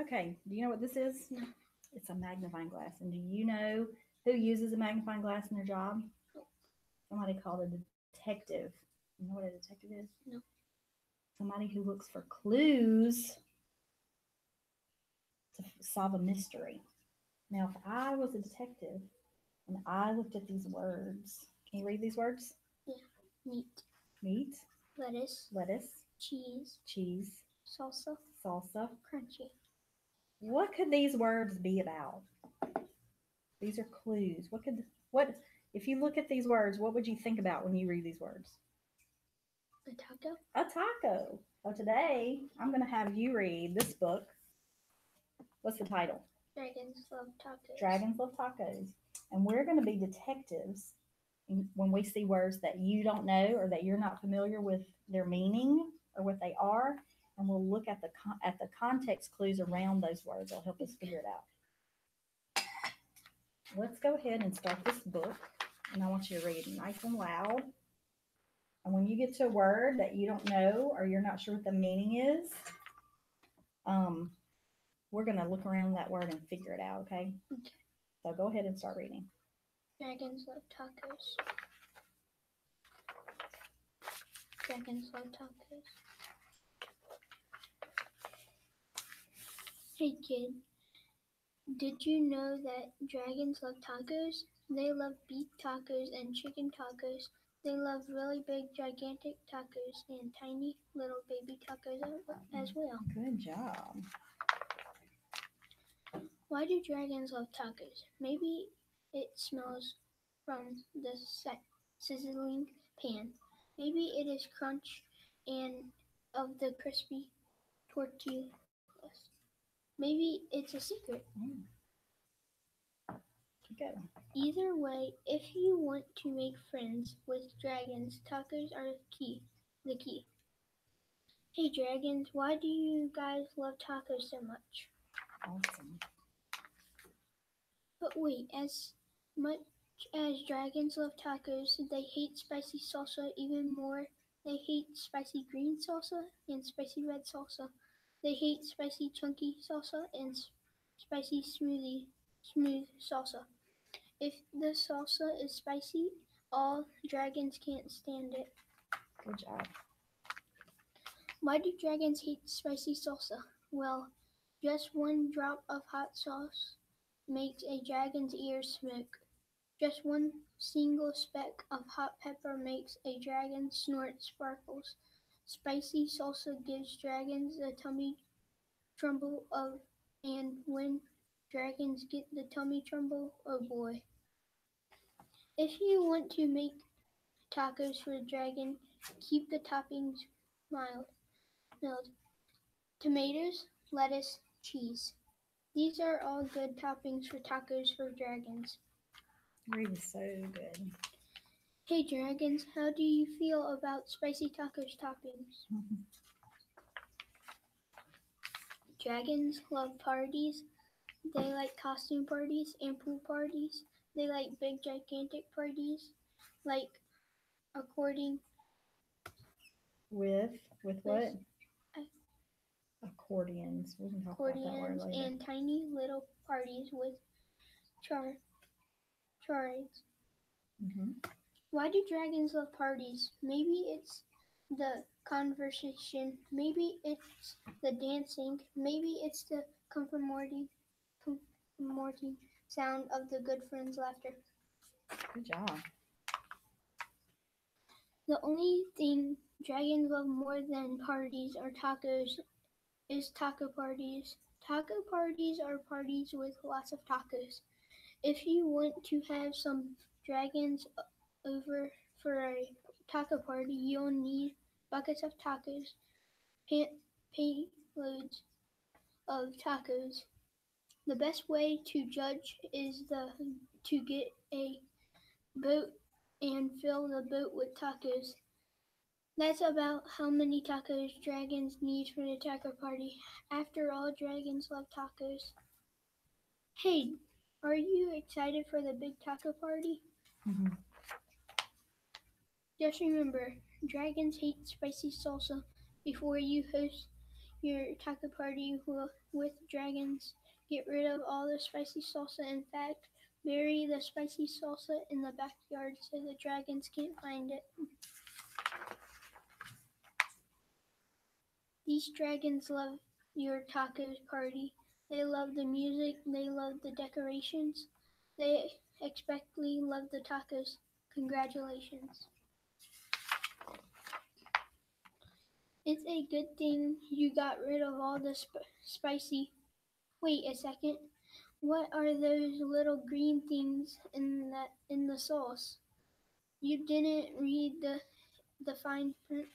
Okay, do you know what this is? It's a magnifying glass. And do you know who uses a magnifying glass in their job? Somebody called a detective. You know what a detective is? No. Somebody who looks for clues to solve a mystery. Now, if I was a detective and I looked at these words, can you read these words? Yeah. Meat, Meat, lettuce, lettuce, cheese, cheese, salsa, salsa. crunchy. What could these words be about? These are clues. What if you look at these words, what would you think about when you read these words? A taco. A taco. So today I'm going to have you read this book. What's the title? Dragons love tacos. Dragons Love Tacos. And we're going to be detectives when we see words that you don't know or that you're not familiar with their meaning or what they are, and we'll look at the context clues around those words. It'll help us figure it out. Let's go ahead and start this book, and I want you to read nice and loud. And when you get to a word that you don't know or you're not sure what the meaning is, um, we're going to look around that word and figure it out, okay? Okay. So go ahead and start reading. Dragons love tacos. Dragons love tacos. Hey kid, did you know that dragons love tacos? They love beef tacos and chicken tacos. They love really big, gigantic tacos and tiny little baby tacos as well. Good job. Why do dragons love tacos? Maybe it smells from the sizzling pan. Maybe it is crunch and of the crispy tortillas. Maybe it's a secret. Mm, keep going. Either way, if you want to make friends with dragons, tacos are the key. Hey dragons, why do you guys love tacos so much? Awesome. But wait, as much as dragons love tacos, they hate spicy salsa even more. They hate spicy green salsa and spicy red salsa. They hate spicy chunky salsa and spicy smooth salsa. If the salsa is spicy, all dragons can't stand it. Good job. Why do dragons hate spicy salsa? Well, just one drop of hot sauce makes a dragon's ears smoke. Just one single speck of hot pepper makes a dragon's snort sparkles. Spicy salsa gives dragons a tummy tremble and when dragons get the tummy tremble, oh boy. If you want to make tacos for a dragon, keep the toppings mild. Mild. Tomatoes, lettuce, cheese. These are all good toppings for tacos for dragons. Reading so good. Hey dragons, how do you feel about spicy tacos toppings? Dragons love parties. They like costume parties and pool parties. They like big gigantic parties like according With with with what? Accordions. We can talk about that word accordions later. and tiny little parties with charades. Hmm. Why do dragons love parties? Maybe it's the conversation. Maybe it's the dancing. Maybe it's the comforting sound of the good friends' laughter. Good job. The only thing dragons love more than parties or tacos is taco parties. Taco parties are parties with lots of tacos. If you want to have some dragons over for a taco party, you'll need buckets of tacos, payloads of tacos. The best way to judge is to get a boat and fill the boat with tacos. That's about how many tacos dragons need for the taco party. After all, dragons love tacos. Hey, are you excited for the big taco party? Hmm. Just remember, dragons hate spicy salsa. Before you host your taco party with dragons. Get rid of all the spicy salsa. In fact, bury the spicy salsa in the backyard so the dragons can't find it. These dragons love your taco party. They love the music, they love the decorations, they especially love the tacos. Congratulations. It's a good thing you got rid of all the spicy. Wait a second. What are those little green things in the sauce? You didn't read the fine print.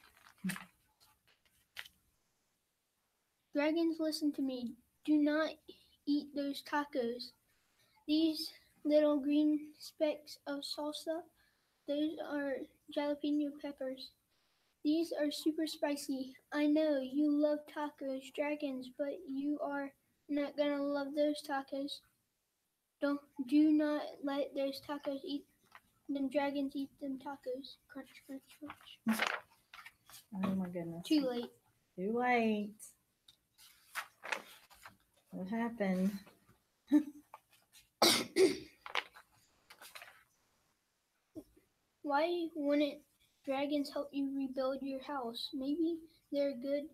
Dragons, listen to me. Do not eat those tacos. These little green specks of salsa, those are jalapeno peppers. These are super spicy. I know you love tacos, dragons, but you are not gonna love those tacos. Do not let those tacos eat them dragons eat them tacos. Crunch, crunch, crunch. Oh my goodness. Too late. Too late. What happened? Why wouldn't dragons help you rebuild your house? Maybe they're good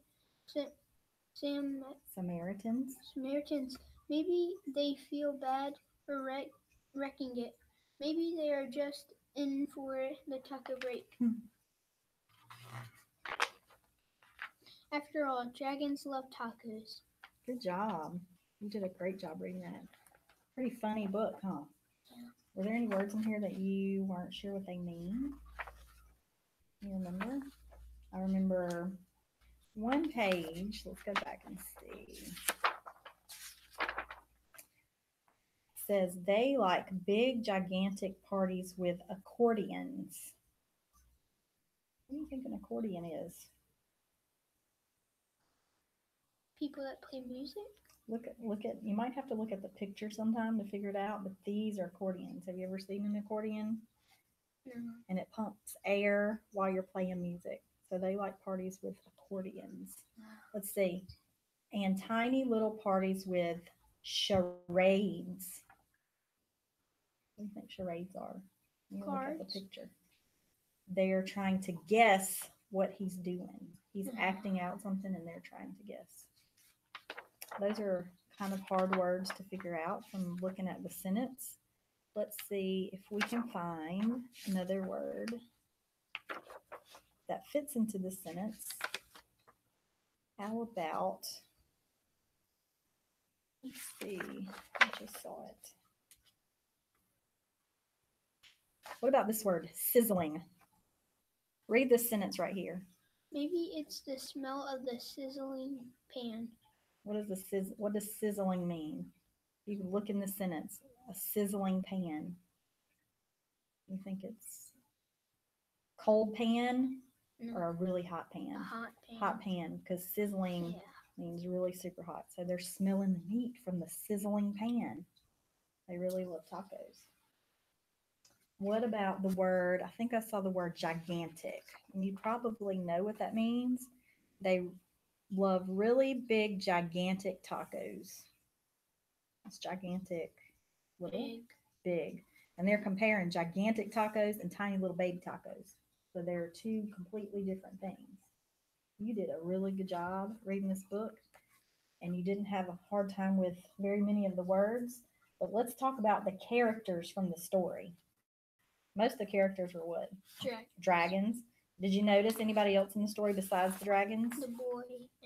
Samaritans. Samaritans. Maybe they feel bad for wrecking it. Maybe they are just in for the taco break. After all, dragons love tacos. Good job. You did a great job reading that. Pretty funny book, huh? Yeah. Were there any words in here that you weren't sure what they mean? You remember? I remember one page. Let's go back and see. It says they like big, gigantic parties with accordions. What do you think an accordion is? People that play music? Look at you might have to look at the picture sometime to figure it out, but these are accordions. Have you ever seen an accordion? No. And it pumps air while you're playing music. So they like parties with accordions. Let's see. And tiny little parties with charades. What do you think charades are? You look at the Cards. picture. They're trying to guess what he's doing. He's acting out something and they're trying to guess. Those are kind of hard words to figure out from looking at the sentence. Let's see if we can find another word that fits into the sentence. How about, let's see, I just saw it. What about this word, sizzling? Read this sentence right here. Maybe it's the smell of the sizzling pan. What does sizzling mean? You can look in the sentence, a sizzling pan. You think it's cold pan or a really hot pan? A hot pan. Hot pan, because sizzling means really super hot. So they're smelling the meat from the sizzling pan. They really love tacos. What about the word, I think I saw the word gigantic. And you probably know what that means. They love really big, gigantic tacos. It's gigantic, little, big. And they're comparing gigantic tacos and tiny little baby tacos. So they're two completely different things. You did a really good job reading this book, and you didn't have a hard time with very many of the words. But let's talk about the characters from the story. Most of the characters were what? Dragons. Did you notice anybody else in the story besides the dragons?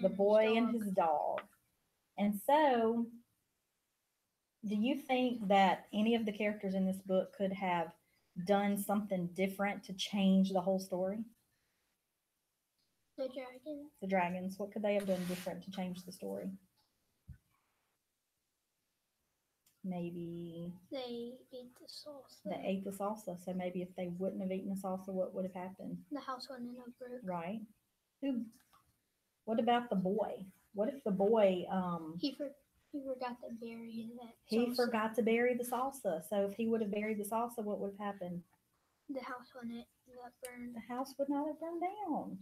The boy And his dog. And so, do you think that any of the characters in this book could have done something different to change the whole story? The dragons. The dragons. What could they have done different to change the story? Maybe they ate the salsa. They ate the salsa. So maybe if they wouldn't have eaten the salsa, what would have happened? The house wouldn't have broke. Right. What about the boy? What if the boy he forgot to bury that salsa. He forgot to bury the salsa. So if he would have buried the salsa, what would have happened? The house wouldn't have burned. The house would not have burned down.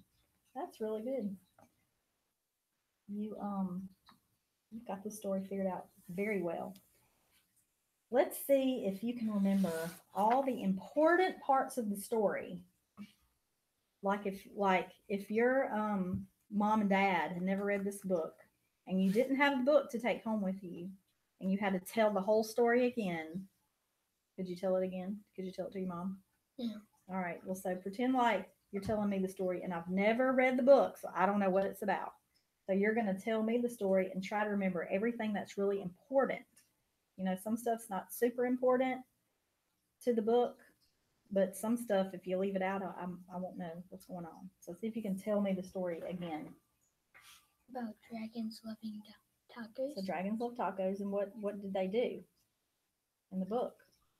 That's really good. you've got the story figured out very well. Let's see if you can remember all the important parts of the story. Like if your mom and dad had never read this book and you didn't have the book to take home with you and you had to tell the whole story again, could you tell it again? Could you tell it to your mom? Yeah. All right. Well, so pretend like you're telling me the story and I've never read the book, so I don't know what it's about. So you're going to tell me the story and try to remember everything that's really important. You know, some stuff's not super important to the book, but some stuff, if you leave it out, I won't know what's going on. So see if you can tell me the story again. About dragons loving tacos. So dragons love tacos, and what did they do in the book?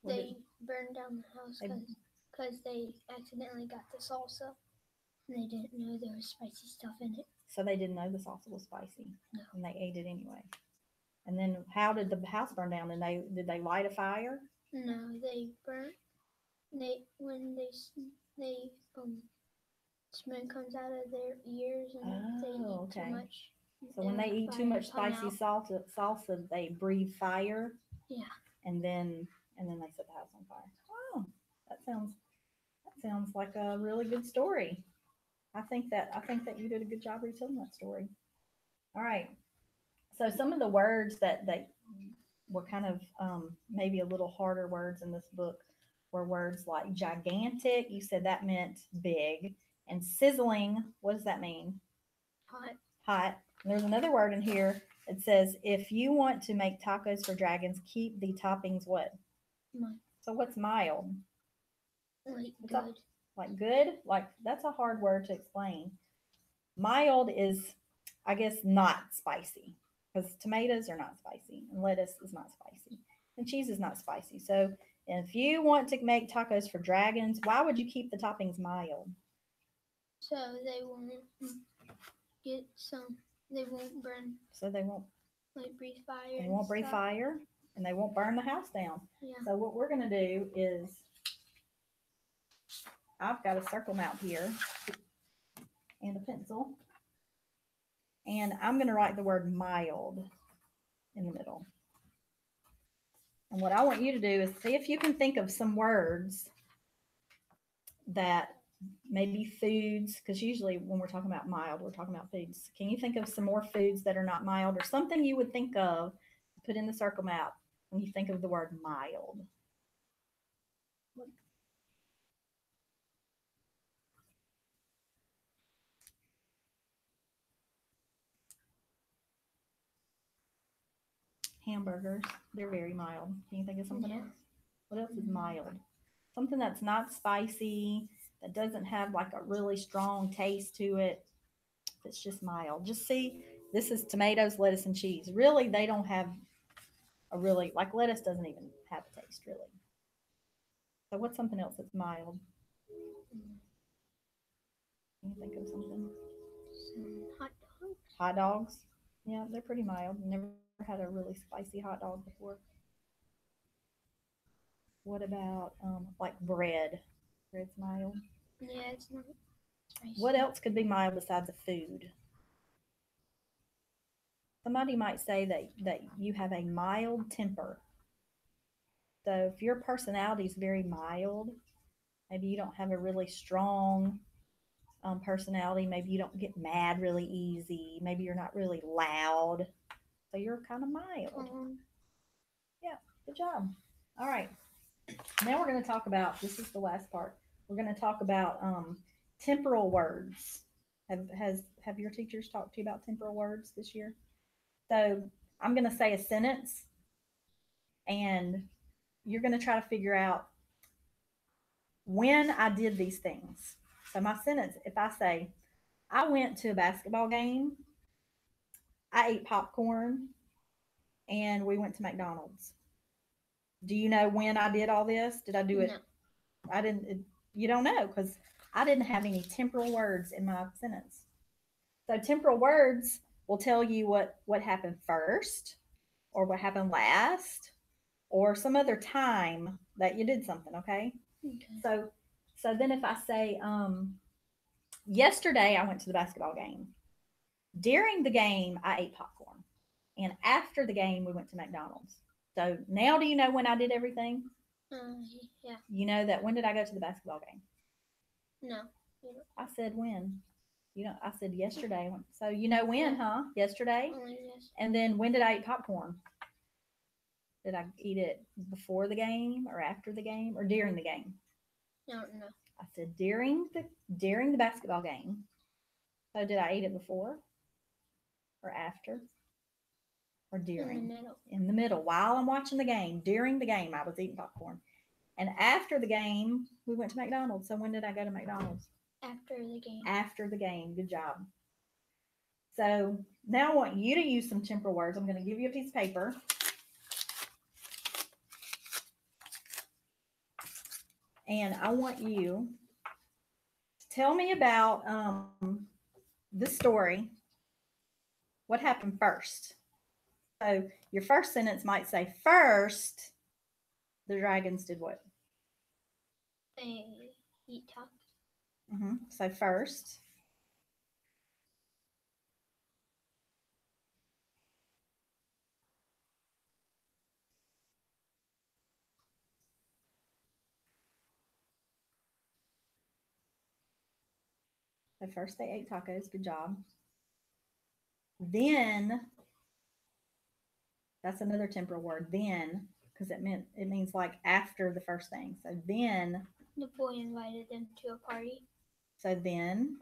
They burned down the house They- because they accidentally got the salsa and they didn't know there was spicy stuff in it. So they didn't know the salsa was spicy, No. and they ate it anyway. And then how did the house burn down? And did they light a fire? No, they burnt. They smoke comes out of their ears and they eat okay. too much. So when they eat too fire much come spicy out. salsa, they breathe fire. Yeah. And then they set the house on fire. Oh, that sounds like a really good story. I think that you did a good job retelling that story. All right. So some of the words that were kind of maybe a little harder words in this book were words like gigantic. You said that meant big. And sizzling, what does that mean? Hot. Hot. And there's another word in here. It says, if you want to make tacos for dragons, keep the toppings what? Mild. So what's mild? Like It's good. Like good? Like that's a hard word to explain. Mild is, I guess, not spicy because tomatoes are not spicy and lettuce is not spicy and cheese is not spicy. So if you want to make tacos for dragons, why would you keep the toppings mild? So they won't get some. They won't burn. So they won't Breathe fire. They won't breathe stuff. fire and they won't burn the house down. Yeah. So what we're going to do is I've got a circle map here and a pencil. And I'm going to write the word mild in the middle. And what I want you to do is see if you can think of some words that maybe foods, because usually when we're talking about mild, we're talking about foods. Can you think of some more foods that are not mild or something you would think of, put in the circle map when you think of the word mild? Hamburgers, they're very mild. Can you think of something else? What else is mild? Something that's not spicy, that doesn't have like a really strong taste to it. It's just mild. Just see, this is tomatoes, lettuce, and cheese. Really, they don't have a really, like lettuce doesn't even have a taste, really. So what's something else that's mild? Can you think of something? Some hot dogs. Hot dogs. Yeah, they're pretty mild. Never had a really spicy hot dog before. What about like bread? Bread's mild. Yeah, it's not spicy. What else could be mild besides a food? Somebody might say that you have a mild temper. So if your personality is very mild, maybe you don't have a really strong personality. Maybe you don't get mad really easy. Maybe you're not really loud. So you're kind of mild. Yeah, good job. All right. Now we're going to talk about, this is the last part. We're going to talk about temporal words. Have your teachers talked to you about temporal words this year? So I'm going to say a sentence and you're going to try to figure out when I did these things. So my sentence, if I say, I went to a basketball game, I ate popcorn, and we went to McDonald's. Do you know when I did all this? Did I do it? No. I didn't. You don't know because I didn't have any temporal words in my sentence. So temporal words will tell you what happened first or what happened last or some other time that you did something, okay? So then if I say yesterday I went to the basketball game, During the game, I ate popcorn. And after the game, we went to McDonald's. So now do you know when I did everything? Yeah. You know that when did I go to the basketball game? No. I said when. You know, I said yesterday. So you know when, huh? Yesterday. Only yes. And then when did I eat popcorn? Did I eat it before the game or after the game or during the game? No. I said during the basketball game. So did I eat it before or after or during? In the middle. In the middle. While I'm watching the game, during the game, I was eating popcorn. And after the game, we went to McDonald's. So when did I go to McDonald's? After the game. After the game. Good job. So now I want you to use some temporal words. I'm going to give you a piece of paper. And I want you to tell me about this story. What happened first? So your first sentence might say, first, the dragons did what? They eat tacos. So first. So first they ate tacos. Good job. Then, that's another temporal word. Then, because it means like after the first thing. So then. The boy invited them to a party. So then.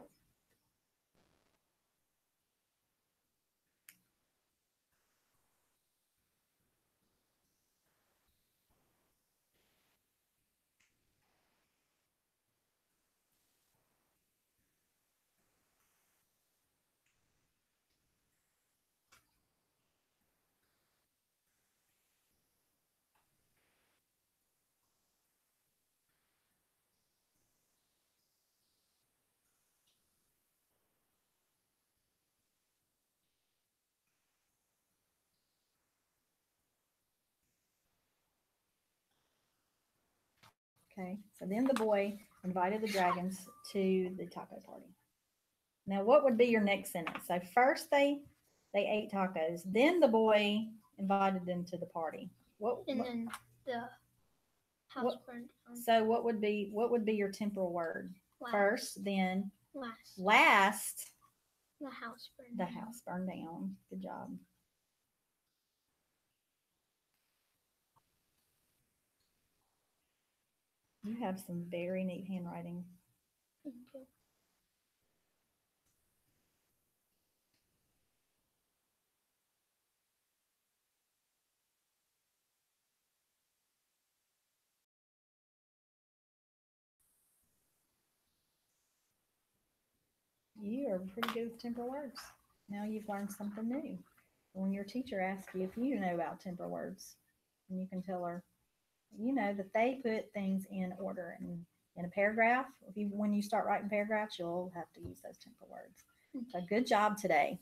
Okay, so then the boy invited the dragons to the taco party. Now, what would be your next sentence? So first they ate tacos. Then the boy invited them to the party. Then the house burned down. So what would be your temporal word? Last. First, then last. The house burned down. House burned down. Good job. You have some very neat handwriting. Thank you. You are pretty good with temporal words. Now you've learned something new. When your teacher asks you if you know about temporal words, and you can tell her, that they put things in order. And in a paragraph, when you start writing paragraphs, you'll have to use those temporal words. So good job today.